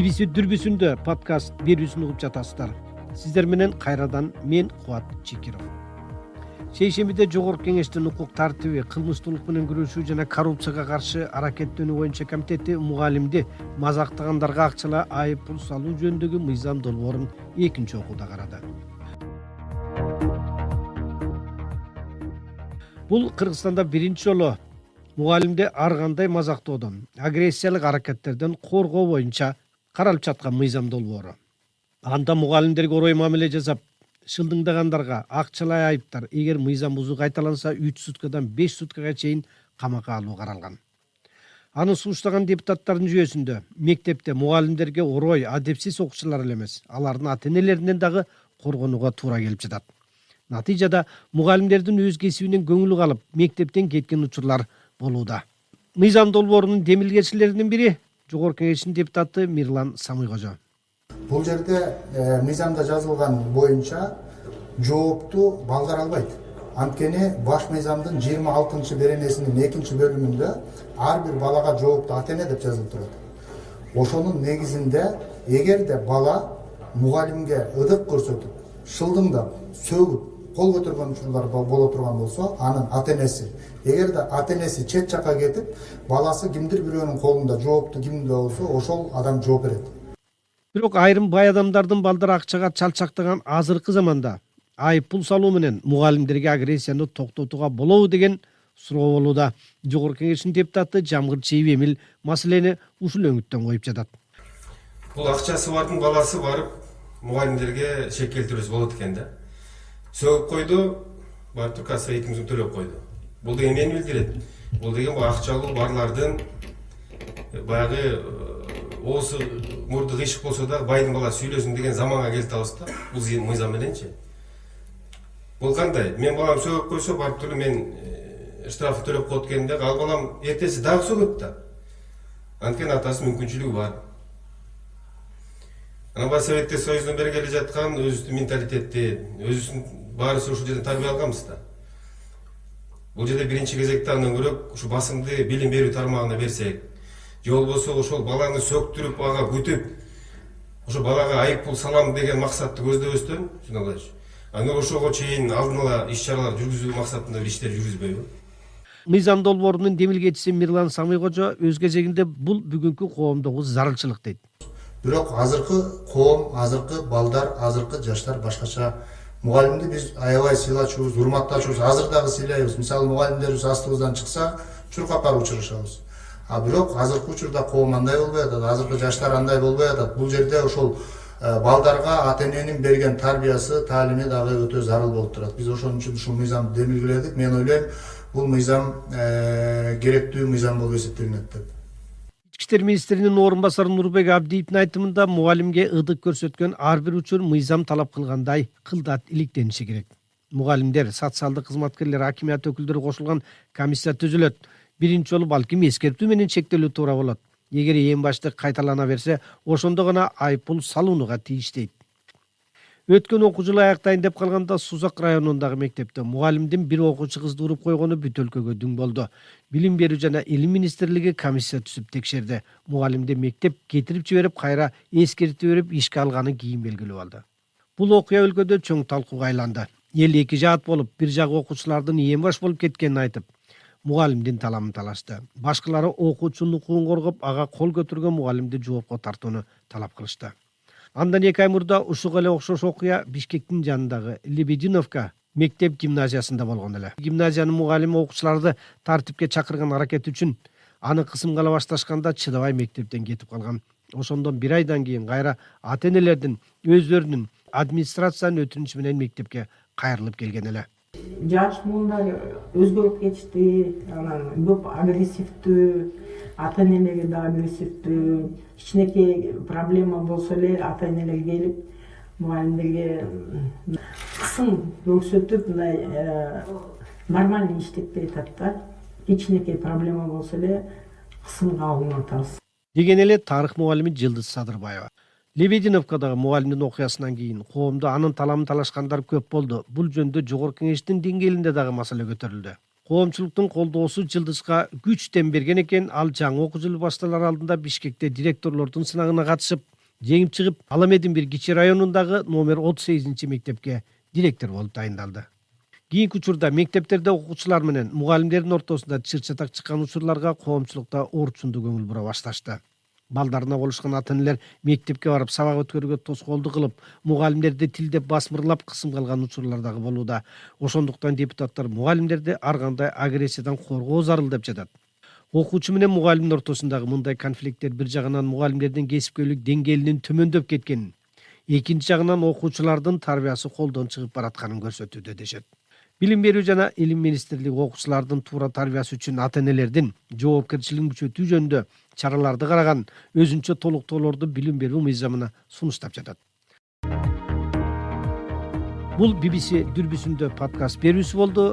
BBC дүрбүсүндө подкаст берүүсүн угуп жатасыздар. Сиздер менен кайрадан мен Кубат Чекиров. Шейшембиде Жогорку Кеңештин укук тартиби, кылмыштуулук менен күрөшүү жана коррупцияга каршы аракеттенүү боюнча комитети мугалимди мазактагандарга акчалай айып пул салуу жөнүндөгү мыйзам долбоорун экинчи окууда карады. Бул Кыргызстанда биринчи жолу мугалимди ар кандай мазактоодон, агрессиялык аракеттерден коргоо боюнча каралып жаткан мыйзам долбоору. Анда мугалимдерге орой мамиле жасап, шылдыңдагандарга акчалай айыптар, эгер мыйзам бузуу кайталанса 3 суткадан 5 суткага чейин камакка алуу каралган. Аны сунуштаган депутаттардын жүйөсүндө мектепте мугалимдерге орой адепсиз окуучулар эле эмес, алардын ата-энелеринен дагы коргонууга туура келип жатат. Натыйжада мугалимдердин өз кесибинен көңүлү калып, мектептен кеткен учурлар болууда. Мыйзам долбоорунун демилгечилеринин бири Жогорку Кеңештин депутаты Мирлан Самыйкожо. Бул жерде мыйзамда жазылган боюнча жоопту балдар албайт. Анткени баш мыйзамдын 26-беренесинин 2-бөлүмүндө ар бир балага жоопту ата-эне деп жазылып турат. Ошонун негизинде эгерде бала мугалимге ыдык көрсөтүп, шылдыңдап, сөгүп, кол көтөргөн учурлар боло турган болсо, анын ата-энеси, эгерде ата-энеси чет жакка кетип, баласы кимдир бирөөнүн колунда жоопту кимде болсо, ошол адам жооп берет. Бирок айрым бай адамдардын балдары акчага чалчактаган азыркы заманда айып пул салуу менен мугалимдерге агрессияны токтотууга болобу деген суроо болууда. Жогорку Кеңештин депутаты Жамгыр Чейбемил маселени ушул өңүттөн коюп жатат. Бул акчасы бардын баласы барып мугалимдерге чек келтирүүсү болот экен да. Сөгүп койду, барып туруп кассага 2 сом төлөп койду. Бул деген эмнени билдирет? Бул деген бул акчалуу барлардын баягы оосу мурду кыйшык болсо да байдын баласы сүйлөсүн деген заманга келип атабыз да. Бул мыйзам мененчи. Бул кандай? Мен балам сөгүп койсо, барып туруп мен штраф төлөп коет экенде, ал балам эртеси дагы сөгөт да. Анткени атасы мүмкүнчүлүгү бар. Анан Советтер Союзунан бери келе жаткан өзүбүздүн менталитетти, өзүбүздүн баарыбыз ушул жерден тарбия алганбыз да. Бул жерде биринчи кезекте андан көрөк ушу басымды билим берүү тармагына берсек, же болбосо ошол баланы сөктүрүп, ага күтүп, ошо балага айып пул салам деген максатты көздөбөстөн, журналдачы. Аны ошого чейин алдын ала иш-чаралар жүргүзүү максатында бир иштер жүргүзбөйбү? Мыйзам долбоорунун демилгечиси Мирлан Самыйкожо өз кезегинде бул бүгүнкү коомдогу зарылчылык дейт. Бирок азыркы коом, азыркы балдар, азыркы жаштар башкача. Мугалимди биз аябай сыйлачубуз, урматтачубуз, азыр дагы сыйлайбыз. Мисалы мугалимдерибиз астыбыздан чыкса, чуркап барып учурашабыз. Бирок азыркы учурда коом андай болбой атат, азыркы жаштар андай болбой атат. Бул жерде ошол балдарга ата-эненин берген тарбиясы, таалими дагы өтө зарыл болуп турат. Биз ошон үчүн ушул мыйзамды демилгеледик. Мен ойлойм, бул мыйзам керектүү мыйзам болуп эсептелинет деп. Ички иштер министринин орун басары Нурбек Абдиевдин айтымында мугалимге ыдык көрсөткөн ар бир учур мыйзам талап кылгандай кылдат иликтениши керек. Мугалимдер, социалдык кызматкерлер, акимият өкүлдөрү кошулган комиссия түзүлөт. Биринчи жолу балким эскертүү менен чектелүү туура болот. Эгер эң башты кайталана берсе, ошондо гана айып пул салынууга тийиш дейт. Өткөн окуу жылы аяктайын деп калганда Сузак районундагы мектепте мугалимдин бир окуучу кызды уруп койгону бүт өлкөгө дүң болду. Билим берүү жана илим министрлиги комиссия түзүп текшерди. Мугалимди мектеп кетирип жиберип, кайра эскертип берип, ишке алганы кийин белгилүү болду. Бул окуя өлкөдө чоң талкууга айланды. Эл эки жаат болуп, бир жагы окуучулардын эң баш болуп кеткенин айтып, мугалимдин таламын талашты. Башкалары окуучунун укугун коргоп, ага кол көтөргөн мугалимди жоопко тартууну талап кылышты. Андан 2 ай мурда ушуга эле окшош окуя Бишкектин жанындагы Лебединовка мектеп гимназиясында болгон эле. Гимназиянын мугалими окуучуларды тартипке чакырган аракети үчүн аны кысымга ала башташканда чыдабай мектептен кетип калган. Ошондон 1 айдан кийин кайра ата-энелердин өздөрүнүн администрациянын өтүнүчү менен мектепке кайрылып келген эле. Жаш муулдар өзгөрүп кетишти, анан көп агрессивдүү, ата-энелери да агрессивдүү. Кичинекей проблема болсо эле ата-энелер келип мугалимдерге кысым көрсөтүп, мындай нормальный иштеп берет да. Кичинекей проблема болсо эле кысымга алынып атабыз. Деген эле тарых мугалими Жылдыз Садырбаева. Лебединовкадагы мугалимдин окуясынан кийин коомдо анын таламын талашкандар көп болду. Бул жөнүндө Жогорку Кеңештин деңгээлинде дагы маселе көтөрүлдү. коомчулуктун колдоосу Жылдызга күчтен берген экен. Ал жаңы окуу жылы башталар алдында Бишкекте директорлордун сынагына катышып, жеңип чыгып, Ала Медин 1 районундагы номер 38 мектепке директор болуп тайындалды. Кийинки учурда мектептерде окуучулар менен мугалимдердин ортосунда чыр-чатак чыккан учурларга коомчулукта орчундуу көңүл бура башташты. Балдарына болушкан ата-энелер мектепке барып сабак өткөрүүгө тоскоолдук кылып, мугалимдерди тилдеп басмырлап кысымга алган учурлар дагы болууда. Ошондуктан депутаттар мугалимдерди ар кандай агрессиядан коргоо зарыл деп жатат. Окуучу менен мугалимдин ортосундагы мындай конфликттер бир жагынан мугалимдердин кесипкөйлүк деңгээлинин төмөндөп кеткенин, экинчи жагынан окуучулардын тарбиясы колдон чыгып баратканын көрсөтүүдө дешет. Билим берүү жана илим министрлиги окуучулардын туура тарбиясы үчүн ата-энелердин жоопкерчилигин күчөтүү жөнүндө чараларды караган, өзүнчө толуктоолорду билим берүү мыйзамына сунуштап жатат. Бул BBC дүрбүсүндө подкаст берүүсү болду.